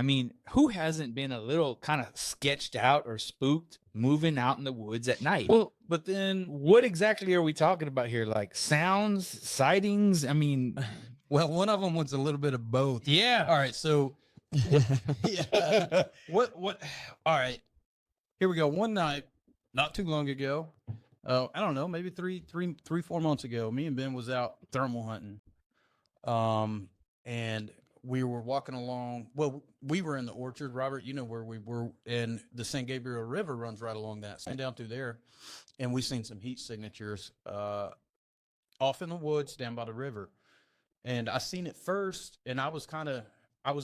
mean, who hasn't been a little kind of sketched out or spooked moving out in the woods at night? Well, but then What exactly are we talking about here? Like sounds, sightings? I mean, Well, one of them was a little bit of both. yeah. All right, so yeah. What? All right, here we go. One night, not too long ago, I don't know, maybe 4 months ago, me and Ben was out thermal hunting, and we were walking along. Well, we were in the orchard, Robert. You know where we were, and the San Gabriel River runs right along that, so down through there, and we seen some heat signatures off in the woods down by the river. And I seen it first, and I was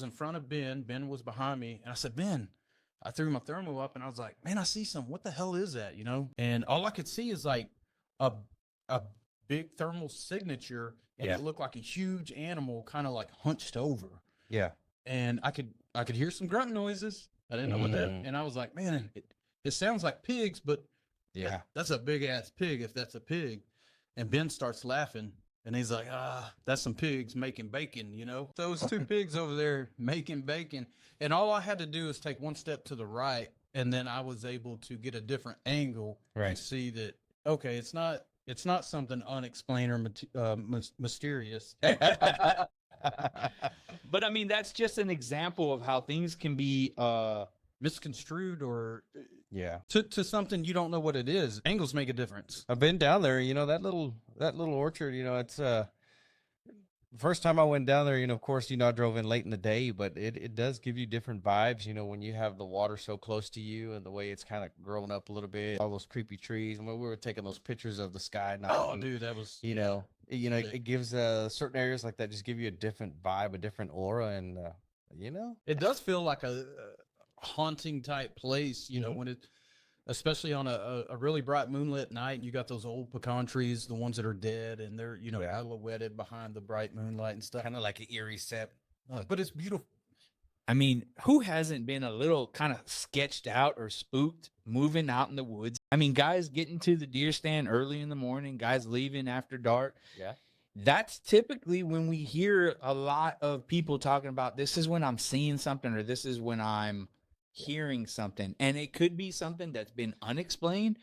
in front of Ben. Ben was behind me, and I said, Ben, I threw my thermal up, and I was like, man, I see something. What the hell is that, you know? And all I could see is like a big thermal signature, and it looked like a huge animal kind of like hunched over. Yeah. And I could hear some grunt noises. I didn't know what that, and I was like, man, it sounds like pigs, but Yeah. that's a big-ass pig if that's a pig. And Ben starts laughing. And he's like, that's some pigs making bacon, you know? Those two pigs over there making bacon. And all I had to do is take one step to the right, and then I was able to get a different angle and see that, okay, it's not something unexplained or mysterious. But I mean, that's just an example of how things can be Misconstrued or Yeah. to something you don't know what it is. Angles make a difference. I've been down there, you know, that little orchard, you know, it's first time I went down there, you know, of course, you know, I drove in late in the day, but it does give you different vibes, you know, when you have the water so close to you and the way it's kind of growing up a little bit, all those creepy trees. And when we were taking those pictures of the sky night, Oh, dude, that was, you know, it gives certain areas like that just give you a different vibe, a different aura, and you know, it does feel like a haunting type place, you know, when it, especially on a really bright moonlit night, and you got those old pecan trees, the ones that are dead, and they're, you know, silhouetted behind the bright moonlight and stuff. kind of like an eerie set. But it's beautiful. I mean, who hasn't been a little kind of sketched out or spooked moving out in the woods? I mean, guys getting to the deer stand early in the morning, guys leaving after dark. Yeah. That's typically when we hear a lot of people talking about, this is when I'm seeing something, or this is when I'm hearing something. And it could be something that's been unexplained,